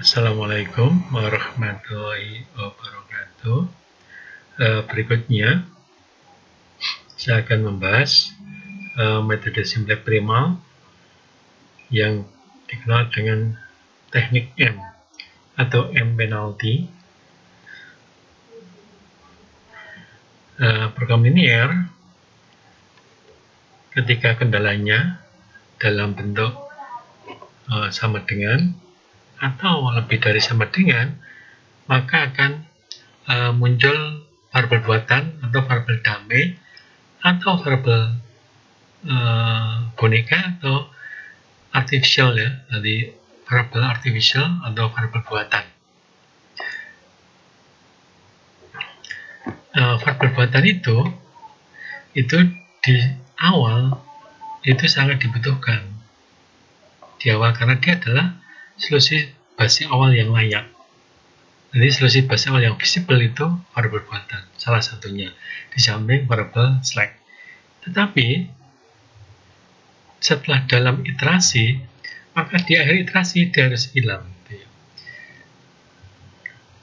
Assalamualaikum warahmatullahi wabarakatuh. Berikutnya saya akan membahas metode simplex primal yang dikenal dengan teknik M atau M penalty. Program linear ketika kendalanya dalam bentuk sama dengan atau lebih dari sama dengan, maka akan muncul variabel buatan atau variabel dummy atau variabel boneka atau artificial ya, jadi variabel artificial atau variabel buatan. Variabel buatan itu di awal itu sangat dibutuhkan di awal karena dia adalah solusi basis awal yang layak. Jadi solusi basis awal yang visible itu variabel buatan, salah satunya di samping variabel slack. Tetapi setelah dalam iterasi, maka di akhir iterasi dia harus hilang.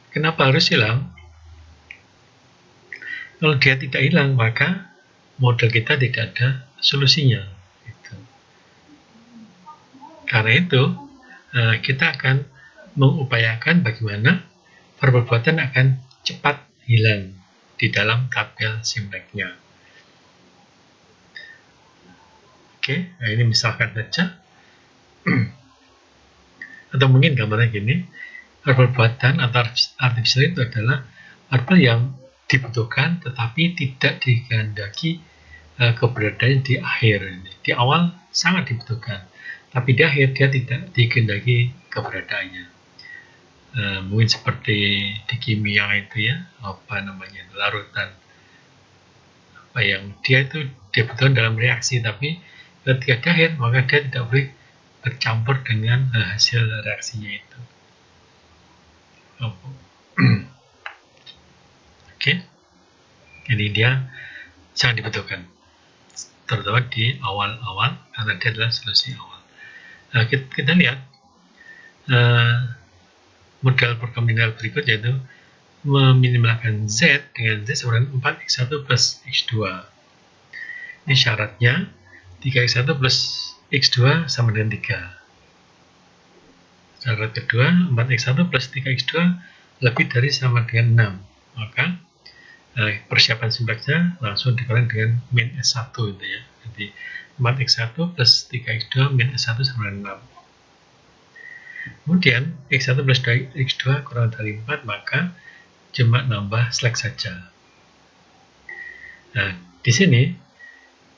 Kenapa harus hilang? Kalau dia tidak hilang, maka model kita tidak ada solusinya. Karena itu kita akan mengupayakan bagaimana variabel buatan akan cepat hilang di dalam tabel simplexnya. Oke, nah ini misalkan saja. Atau mungkin gambarnya gini, variabel buatan atau artificial itu adalah variabel yang dibutuhkan tetapi tidak dikehendaki keberadaan di akhir. Di awal sangat dibutuhkan, tapi di akhir dia tidak dikehendaki keberadaannya. Mungkin seperti di kimia itu ya, larutan yang dia itu dibutuhkan dalam reaksi, tapi ketika di akhir maka dia tidak boleh bercampur dengan hasil reaksinya itu. Oke, jadi dia sangat dibutuhkan, terutama di awal-awal karena dia adalah solusi awal. Nah, kita lihat model program linear berikut, yaitu meminimalkan Z dengan Z sama dengan 4x1 plus x2. Ini syaratnya 3x1 plus x2 sama dengan 3. Syarat kedua 4x1 plus 3x2 lebih dari sama dengan 6. Maka persiapan simplexnya langsung dikalikan dengan min S1 itu ya. Jadi 4x1 plus 3x2 min S1 sama dengan 6. Kemudian x1 plus x2 kurang dari 4, maka cuma nambah slack saja. Nah, di sini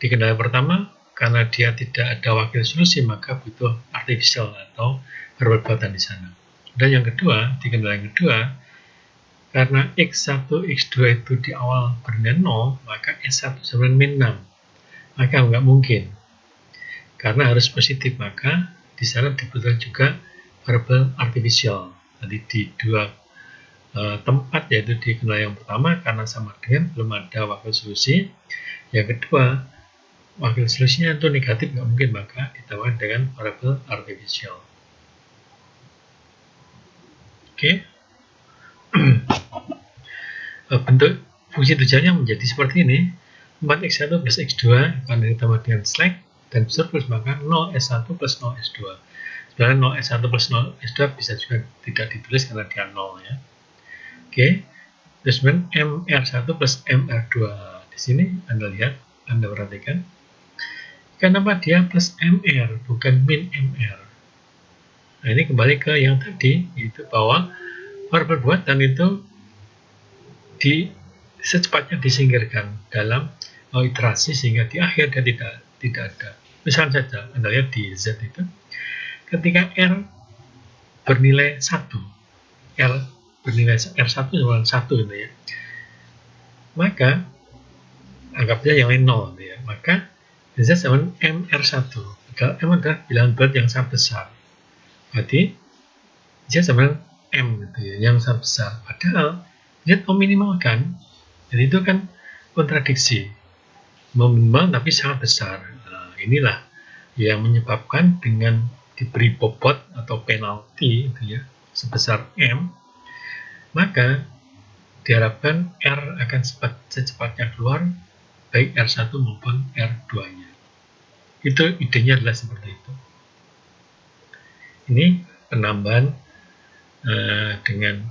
di kendala pertama, karena dia tidak ada wakil solusi, maka butuh artificial atau variabel buatan di sana. Dan yang kedua, di kendala yang kedua, karena x1, x2 itu di awal bernilai 0, maka S1 sama dengan min 6. Maka nggak mungkin. Karena harus positif, maka di sana dibutuhkan juga variabel artificial. Jadi di dua tempat, yaitu di kendala yang pertama karena sama dengan belum ada wakil solusi. Yang kedua, wakil solusinya itu negatif, nggak mungkin, maka ditambahkan dengan variabel artificial. Oke. Bentuk fungsi tujuannya menjadi seperti ini. 4x1 plus x2 akan ditambah dengan slack dan surplus, maka 0s1 plus 0s2. Sebenarnya 0s1 plus 0s2 bisa juga tidak ditulis karena dia 0 ya. Oke. Terus mr1 plus mr2. Di sini Anda lihat, Anda perhatikan. Kenapa dia plus mr bukan min mr? Nah, ini kembali ke yang tadi, yaitu bahwa variabel buatan itu secepatnya disingkirkan dalam iterasi sehingga di akhir dia tidak ada. Misalnya saja Anda lihat di Z itu, ketika R bernilai 1, R bernilai R1 sama 1 gitu ya, maka anggapnya yang lain 0 gitu ya, maka Z sama MR1. Padahal M adalah bilangan bulat yang sangat besar, berarti Z sama M gitu ya, yang sangat besar. Padahal Z meminimalkan, jadi itu kan kontradiksi, meminimal tapi sangat besar. Nah, inilah yang menyebabkan dengan diberi bobot atau penalti itu ya, sebesar M, maka diharapkan R akan secepatnya keluar, baik R1 maupun R2-nya. Itu idenya adalah seperti itu. Ini penambahan dengan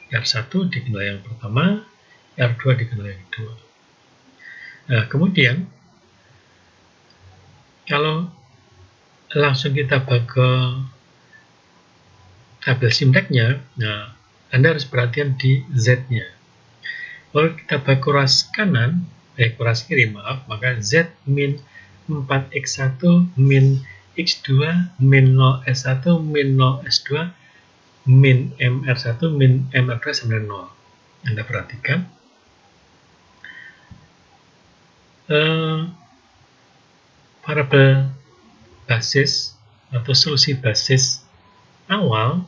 R1 di kendala yang pertama, R2 di kendala yang kedua. Nah, kemudian kalau langsung kita ke tabel simteknya, nah Anda harus perhatian di Z-nya. Kalau kita bagi kuras kanan, kuras kiri maaf, maka Z min 4x1 min x2 min 0s1 min 0s2 min mr1 min mr2 sama dengan 0. Anda perhatikan. Variabel basis atau solusi basis awal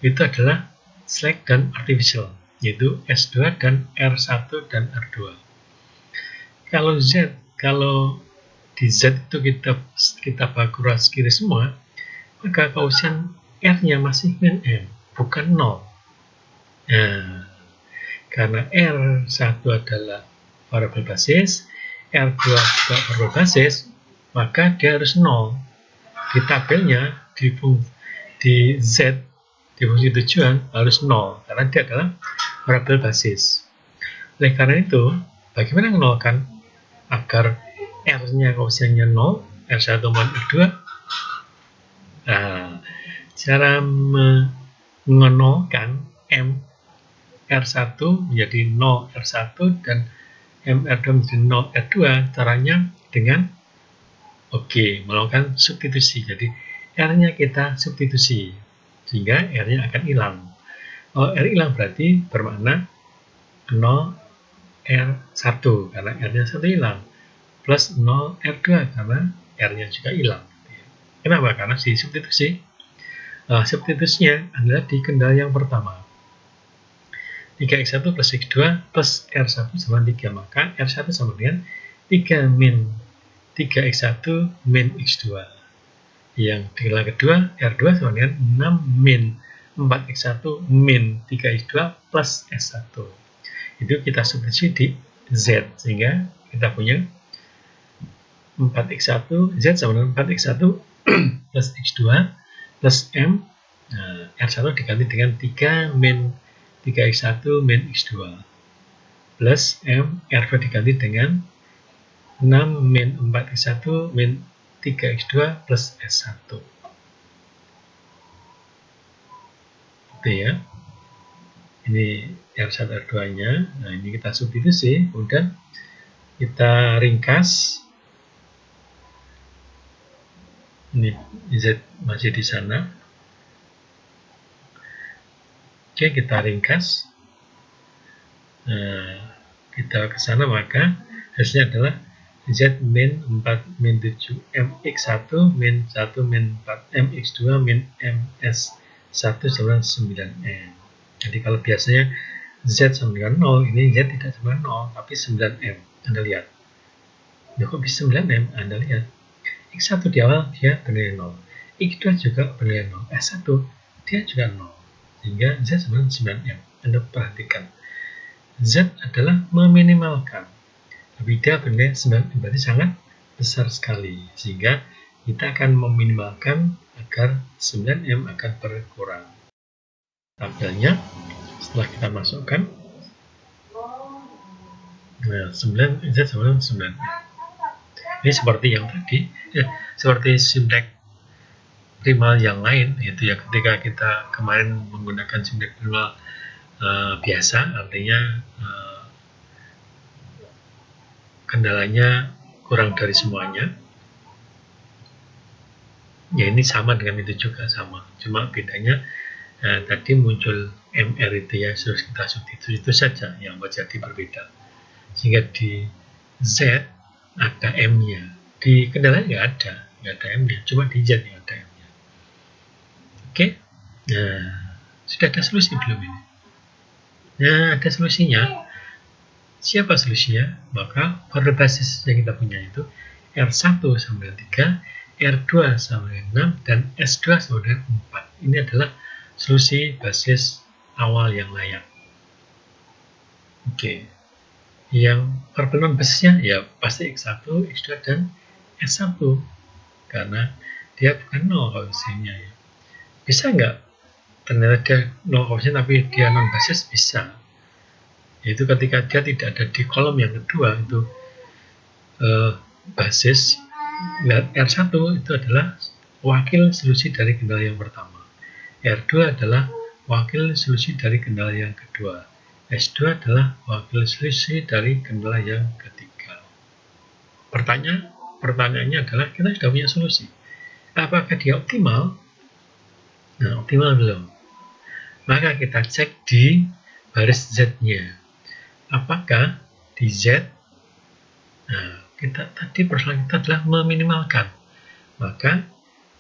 itu adalah slack dan artificial, yaitu S2 dan R1 dan R2. Kalau di Z itu kita bagi kuras kiri semua, maka koefisien R-nya masih min M, bukan 0. Nah, karena R1 adalah variabel basis, R2 juga variabel basis, maka dia harus 0. Di tabelnya, di Z, di fungsi tujuan harus 0, karena dia adalah variabel basis. Oleh karena itu, bagaimana menolkan agar R-nya koefisiennya 0, R1 maupun R2? Nah, cara menolkan M R1 menjadi 0 R1 dan MR2 menjadi 0 R2, caranya dengan melakukan substitusi. Jadi R-nya kita substitusi, sehingga R-nya akan hilang. Kalau R hilang berarti bermakna 0 R1 karena R-nya 1 hilang, plus 0 R2 karena R-nya juga hilang. Kenapa? Karena di substitusi. Substitusinya adalah di kendala yang pertama. 3x1 plus x2 plus R1 sama 3, maka R1 sama dengan 3 min 3x1 min x2. Yang di kendala kedua, R2 sama dengan 6 min 4x1 min 3x2 plus S1. Itu kita substitusi di Z, sehingga kita punya 4x1, Z sama dengan 4x1 plus x2 plus M, R1 diganti dengan 3 min 3x1 min x2 plus M, R2 diganti dengan 6 min 4x1 min 3x2 plus S1. Oke ya, ini R1 R2 nya. Nah, ini kita substitusi, kemudian kita ringkas. Ini Z masih di sana. Oke, kita ringkas. Nah, kita ke sana, maka hasilnya adalah Z min 4 min 7 mx1 min 1 min 4 mx2 min ms1 sama 9m. Jadi kalau biasanya Z sama dengan 0, ini Z tidak sama dengan 0, tapi 9m. Anda lihat. Ya, kok bisa 9m? Anda lihat. X1 di awal dia bernilai 0, X2 juga bernilai 0, S1 dia juga 0, sehingga Z sama 9M. Anda perhatikan, Z adalah meminimalkan, tapi dia bernilai 9M, berarti sangat besar sekali, sehingga kita akan meminimalkan agar 9M akan berkurang. Tabelnya setelah kita masukkan, nah, Z sama 9M. Ini seperti yang tadi, seperti simtek primal yang lain, yaitu ya ketika kita kemarin menggunakan simtek primal biasa, artinya kendalanya kurang dari semuanya. Ya, ini sama dengan itu juga sama, cuma bedanya tadi muncul MR itu ya, harus kita substitusi, itu saja yang menjadi berbeda, sehingga di Z ada M-nya, di kendalanya nggak ada M-nya, cuma di Z yang ada M-nya. Oke, nah sudah ada solusi belum ini? Nah, ada solusinya. Siapa solusinya? Maka pada basis yang kita punya itu R1 sama dengan 3, R2 sama dengan 6, dan S2 sama dengan 4. Ini adalah solusi basis awal yang layak. Oke. Yang variabel non basisnya ya pasti X1, X2, dan S1 karena dia bukan 0 koefisiennya ya. Bisa nggak ternyata dia 0 koefisien tapi dia non basis? Bisa. Yaitu ketika dia tidak ada di kolom yang kedua itu basis, R1 itu adalah wakil solusi dari kendala yang pertama, R2 adalah wakil solusi dari kendala yang kedua, S2 adalah wakil solusi dari kendala yang ketiga. Pertanyaannya adalah kita sudah punya solusi. Apakah dia optimal? Nah, optimal belum. Maka kita cek di baris Z-nya. Apakah di Z? Nah, tadi persoalan kita adalah meminimalkan. Maka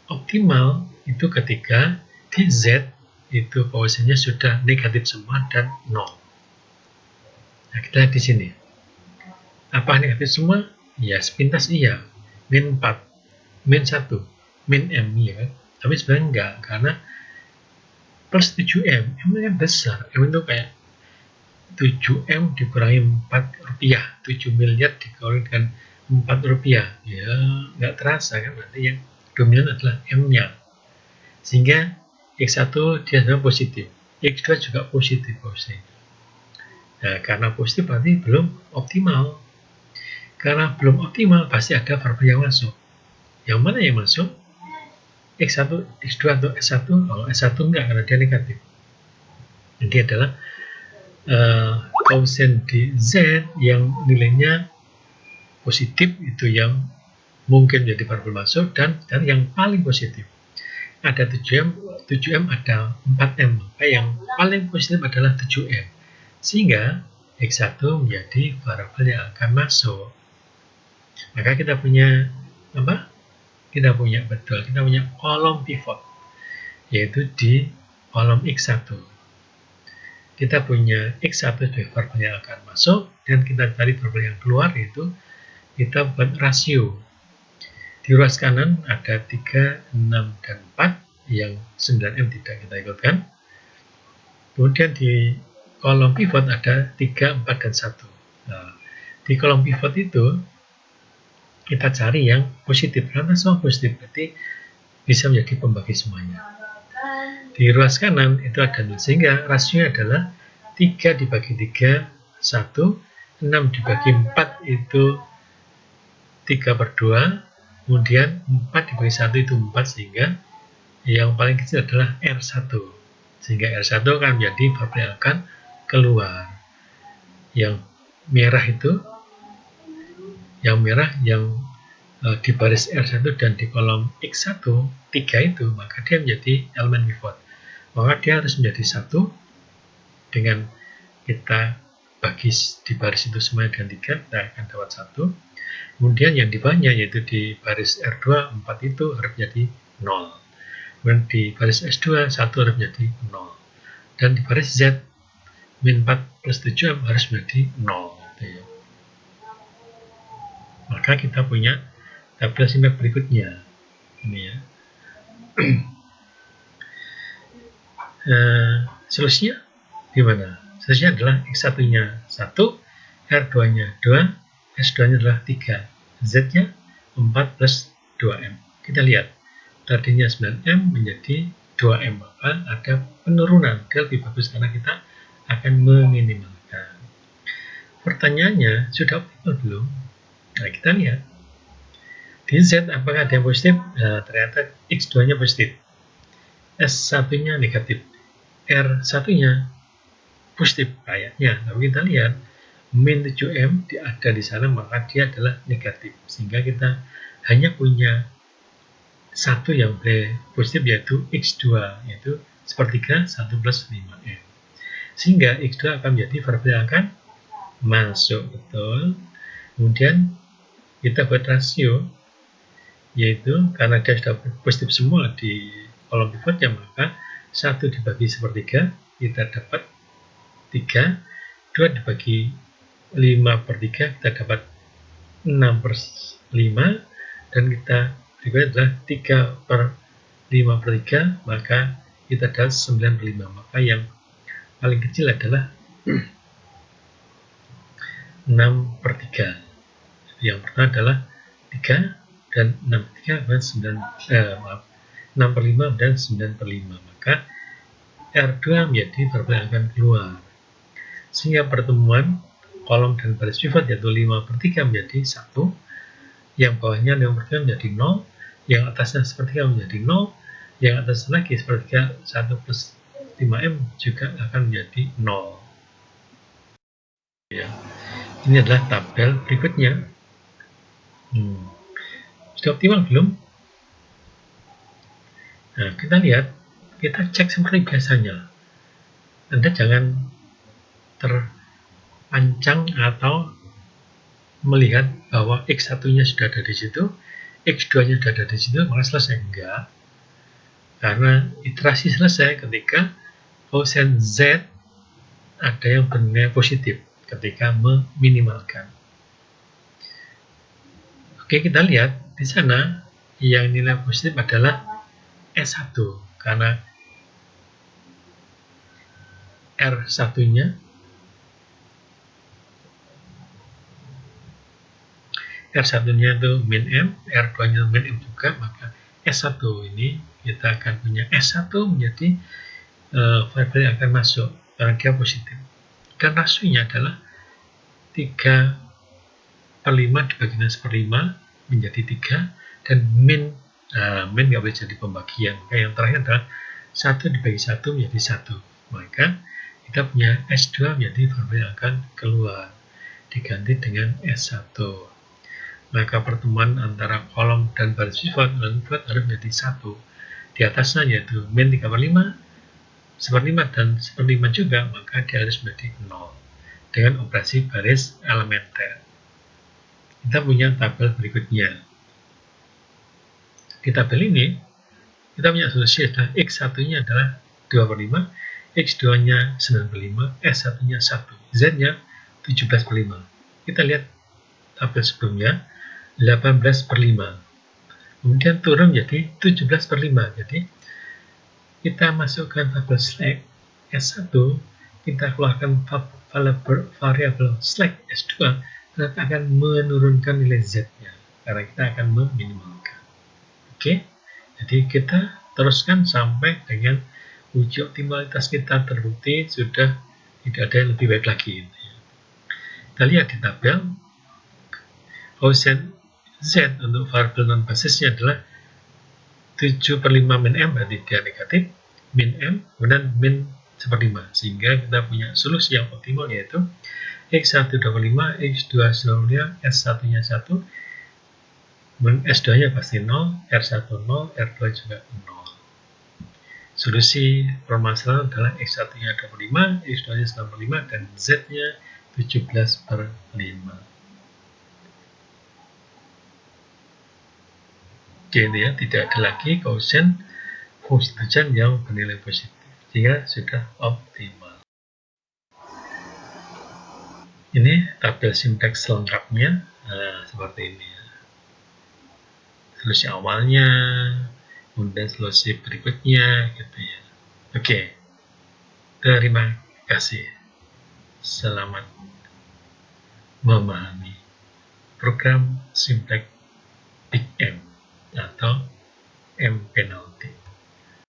optimal itu ketika di Z itu koefisiennya sudah negatif semua dan 0. Nah, kita lihat di sini. Apa negatif semua? Ya, sepintas iya. Min 4, min 1, min M ya. Tapi sebenarnya enggak, karena plus 7M. M kan besar. M itu kayak 7M dikurangi 4 rupiah. 7 miliar dikurangi dengan 4 rupiah. Ya, enggak terasa kan. Berarti yang dominan adalah M-nya. Sehingga X1 dia adalah positif. X2 juga positif. Nah, karena positif berarti belum optimal. Karena belum optimal, pasti ada variabel yang masuk. Yang mana yang masuk? X1, X2, atau S1? Kalau S1 enggak, karena dia negatif. Jadi adalah koefisien di Z yang nilainya positif, itu yang mungkin jadi variabel masuk, dan yang paling positif. Ada 7M ada 4M. Maka yang paling positif adalah 7M. Sehingga X1 menjadi variabel yang akan masuk. Maka kita punya apa? Kita punya kolom pivot, yaitu di kolom X1. Kita punya X1 sebagai variabel yang akan masuk, dan kita cari variabel yang keluar, yaitu kita buat rasio. Di ruas kanan ada 3, 6, dan 4, yang 9M tidak kita ikutkan. Kemudian di kolom pivot ada 3, 4, dan 1. Nah, di kolom pivot itu kita cari yang positif, karena semua positif, berarti bisa menjadi pembagi semuanya. Di ruas kanan itu ada 0, sehingga rasionya adalah 3 dibagi 3, 1, 6 dibagi 4 itu 3/2, kemudian 4 dibagi 1 itu 4, sehingga yang paling kecil adalah R1. Sehingga R1 akan menjadi variabel yang akan keluar. Yang merah itu, yang di baris R1 dan di kolom X1, 3 itu, maka dia menjadi elemen pivot. Maka dia harus menjadi 1 dengan kita bagi di baris itu semuanya dengan 3, kita akan dapat 1. Kemudian yang di bawahnya, yaitu di baris R2, 4 itu harus menjadi 0. Kemudian di baris S2, 1 harus menjadi 0. Dan di baris Z, min 4 plus 7M harus menjadi 0. Maka kita punya tabel simak berikutnya. Ini ya. Solusinya gimana? Solusinya adalah X1-nya 1, R2-nya 2, S2-nya adalah 3, Z-nya 4 plus 2M. Kita lihat, tadinya 9M menjadi 2M, maka ada penurunan. Dia lebih bagus karena kita akan meminimalkan. Pertanyaannya, sudah optimal belum? Nah, kita lihat. Di Z, apakah ada yang positif? Nah, ternyata X2-nya positif. S1-nya negatif. R1-nya positif kayaknya. Tapi kita lihat, min 7M ada di sana, maka dia adalah negatif. Sehingga kita hanya punya satu yang positif, yaitu X2, yaitu sepertiga 1 plus 5M. Sehingga X2 akan menjadi variabel yang akan masuk, betul. Kemudian kita buat rasio, yaitu karena dia sudah positif semua di kolom pivotnya, maka 1 dibagi sepertiga, kita dapat 3, 2 dibagi 5/3, kita dapat 6/5, dan kita berikutnya adalah 3/5/3, maka itu adalah 9/5, maka yang paling kecil adalah 6/3. Yang pertama adalah 3 dan 6/3 dan 6/5 dan 9/5, maka R2 menjadi variabel yang akan keluar. Sehingga pertemuan kolom dan baris pivot yaitu 5/3 menjadi 1, yang bawahnya 5/3 menjadi 0, yang atasnya 1/3 menjadi 0, yang atasnya lagi 1/3, 1 plus 5M juga akan menjadi 0. Ya. Ini adalah tabel berikutnya. Sudah optimal belum? Nah, kita lihat, kita cek seperti biasanya. Anda jangan terpancang atau melihat bahwa X1-nya sudah ada di situ, X2-nya sudah ada di situ, maka selesai. Enggak. Karena iterasi selesai ketika koefisien Z ada yang bernilai positif ketika meminimalkan. Oke, kita lihat di sana yang nilai positif adalah S1 karena R1-nya itu min M, R2-nya min M juga, maka S1 ini kita akan punya S1 menjadi variabel yang akan masuk karena dia positif. Dan rasionya adalah 3/5 dibagi 1/5 menjadi 3, dan min nggak boleh jadi pembagian. Maka yang terakhir adalah 1 dibagi 1 menjadi 1. Maka kita punya S2 menjadi variabel yang akan keluar, diganti dengan S1. Maka pertemuan antara kolom dan baris pivot harus menjadi 1. Di atasnya yaitu min 3/5, 1/5 dan 1/5 juga, maka dia harus menjadi 0 dengan operasi baris elementer. Kita punya tabel berikutnya. Di tabel ini kita punya solusi adalah X1-nya adalah 2/5, X2-nya 9/5, S1-nya 1, Z-nya 17/5. Kita lihat tabel sebelumnya 18/5. Kemudian turun menjadi 17/5. Jadi kita masukkan tabel slack S1, kita keluarkan variabel slack S2, kita akan menurunkan nilai Z-nya karena kita akan meminimalkan. Oke, jadi kita teruskan sampai dengan uji optimalitas kita terbukti sudah tidak ada yang lebih baik lagi. Kita lihat di tabel, koefisien Z untuk variabel non basisnya adalah 7/5 min M, berarti dia negatif, min M, kemudian min 1/5, sehingga kita punya solusi yang optimal yaitu X1 2/5, X2 9/5, S1-nya 1, S2-nya pasti 0, R1 0, R2 juga 0. Solusi permasalahan adalah X1-nya 2/5, X2-nya 9/5, dan Z-nya 17/5. Jadi ya, tidak ada lagi koefisien fungsi tujuan yang bernilai positif, sehingga sudah optimal. Ini tabel sintaks lengkapnya, seperti ini. Solusi awalnya, kemudian solusi berikutnya, gitu ya. Oke, terima kasih. Selamat memahami program Simplex Big M atau M penalty.